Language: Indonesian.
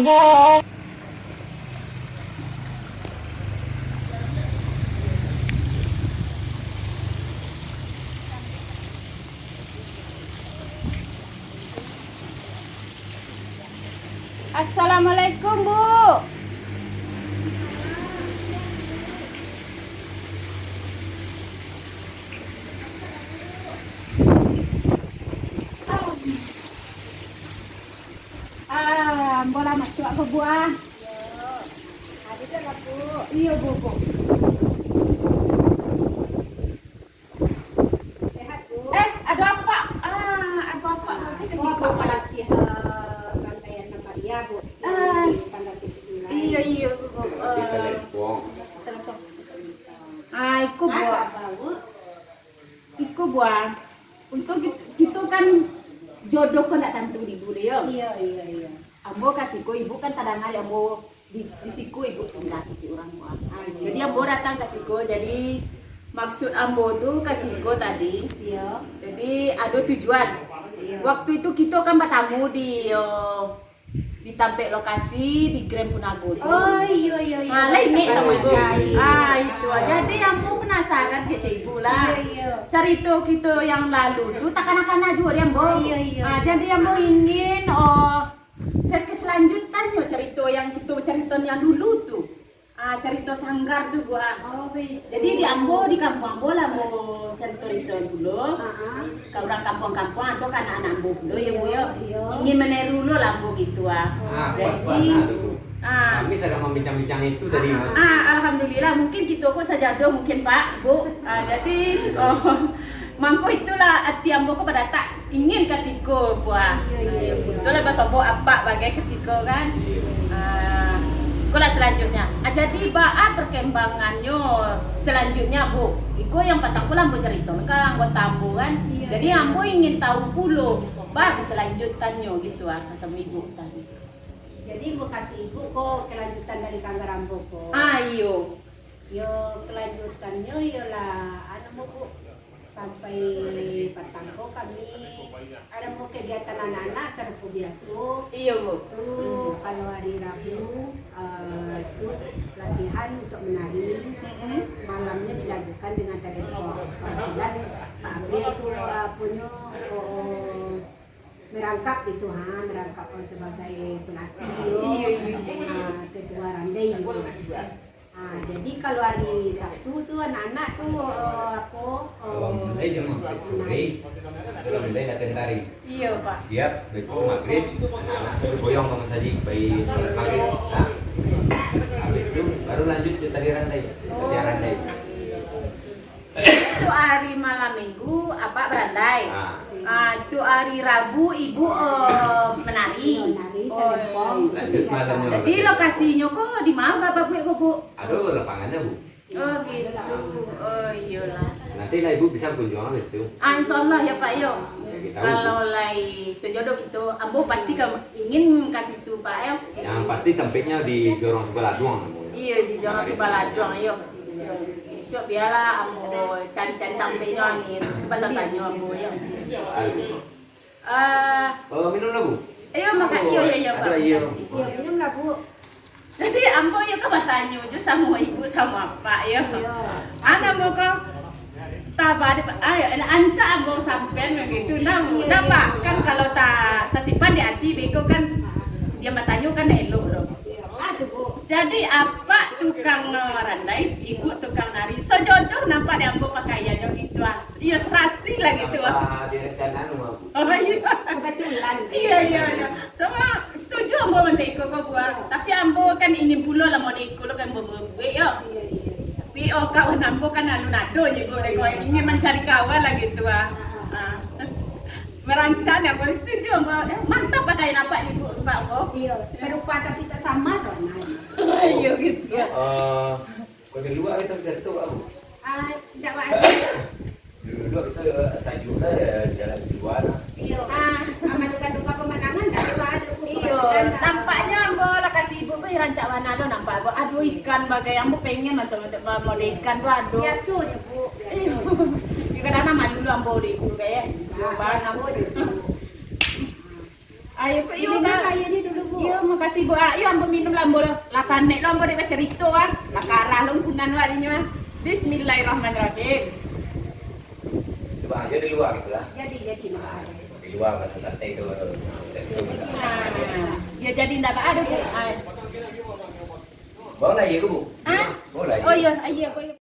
Assalamualaikum, Bu. Bola masuk apa buah? Ada kan lah, Bu. Iya, Bu. Sehat, Bu. Ada apa? Ada apa? Nanti ke situ Aku malah. melatih rantaian nama dia, Bu. Ah. Di Sanggar Kecuculan. Iya, Bu. Telepon. Telepon. Iku Ada buah. apa, Bu? Iku buah. Untuk gitu kan jodoh kok nak tentu di bule yo. Iya. Ambo kasih ko ibu kan tadangan ambo di siku ibu enggak kasih orang buah. Iya. Jadi ambo datang ke siku. Jadi maksud ambo tuh ke siku tadi. Iya. Jadi ada tujuan. Iya. Waktu itu kita kan bertamu di tampek lokasi di Grand Punago tuh. Oh, iya. Ini sama ibu. Iya. Itu aja. Jadi ambo penasaran ke ibu lah. Iya. Cerita kita yang lalu tuh tak kanak-kanak juga dia ambo. Iya. Jadi ambo ingin share keselanjutannya cerita yang kita ceritanya dulu tuh. Cerita Sanggar tuh gua. Oh, baik. Jadi di Ambo, di kampung Ambo lah mau cerita dulu. Ke orang kampung-kampung atau kan anak Ambo dulu ya Bu ya. Iya. Ingin meniru dulu lah Ambo gitu Pas Jadi banget tuh. ah, Kami sedang membincang-bincang itu tadi. alhamdulillah mungkin kita kok sajadoh mungkin Pak, Bu. Jadi mangko itulah hati Ambo kok pada tak ingin kasih ko buah. Iya. Betul lah basobo apa bagai kasih ko kan. Ikulah selanjutnya. Jadi baa perkembangannya selanjutnya Bu. Iko yang patang pula Ambo cerita kan anggota Ambo kan. Iya. Jadi Ambo ingin tahu pula bah keselanjutannya gitu sama ibu tadi. Jadi Bu kasih Ibu kok kelanjutan dari Sanggar Ambo kok. Ayo. Yo kelanjutannya ialah anu Bu sampai petangko kami ada mau kegiatan anak-anak serupa biasa. Iya Bu. Tuh kalau hari Rabu itu latihan untuk menari. Malamnya dilanjutkan dengan telepon. Kemudian Pak Amri itu punya merangkap gitu merangkap sebagai pelatih ketua randai gitu. Jadi kalau hari Sabtu tuh anak-anak tuh Mulai jam 4 sore. Mulai latihan tari. Iya Pak. Siap, begitu maghrib, anak-anak berboyong sama saji bayi sholat maghrib. Nah, habis itu baru lanjut ke tari rantai, latihan rantai. Itu hari malam minggu apa berandai. Itu hari Rabu ibu menari. menari telepon. Lanjut malamnya. Jadi lokasinya kok di mana Bapak Bu? Aduh, lapangannya Bu. Oh gitu. Oh iyalah. Nanti lah Ibu bisa kunjungan ke situ. Insyaallah ya Pak yo. kita Kalau lai sejodoh gitu, Ambo pasti ingin kasih tuh Pak ya. yang pasti tempatnya di Jorong Sebelah doang. Iya di Jorong Sebelah doang yo. Besok biarlah Ambo cari-cari tempatnya nih. Tempat tanya Ambo ya. Minum lah Bu. Ayo makan iya Pak. Iya. Iya minum lah Bu. Jadi Ambo ya kau bertanya aja sama ibu sama Pak ya. Iya. Anak mau kau tabah ayo ancak Ambo sampean begitu. Nah Pak kan kalau tak simpan di hati beko kan dia bertanya kan elok loh. Aduh Bu. Jadi apa tukang randai, ibu tukang nari, sejodoh nampak di Ambo pakaiannya gitu iya serasi lah gitu Direncanakan rumah Bu. Oh iya. Kebetulan. Iya. Sama setuju Ambo menteri kok buat. Tapi Ambo kan ingin pulau lah mau diikut kan beberapa yo. Iya. Tapi kawan Ambo kan alun-ado juga kau ingin mencari kawan lah gitu Merancang Ambo setuju Ambo. Mantap pakaian apa ibu Pak Ambo? Iya. Serupa tapi tak sama soalnya. Iya gitu. Kedua kita bisa itu Bu. Tidak ada. Dulu kita saya juga jalan keluar. Iya. Sama duka-duka pemandangan dah ada Bu. Iya, nampaknya Ambo lah kasih ibu kok rancak warna lo nampak Ambo. Aduh ikan bagai Ambo pengen mantap-mantap mau ikan tuh aduh. Biasanya Bu. Biasa. Kadang nama dulu Ambo di ibu kayak. Biasa. Ayo kok Ini yuk kan Kak. air ini dulu Bu. Yo makasih Bu. Ayo ambo minum lambo lapanek lo ambo dek cerita ah. Lakarah lungkungan warinya mah. Bismillahirrahmanirrahim. Coba aja di luar gitu lah. Jadi nggak ada. Di luar kan santai itu. Nah, ya jadi ndak ada Bu. Boleh ya Bu? Ah? Boleh. Oh iya, iya kok.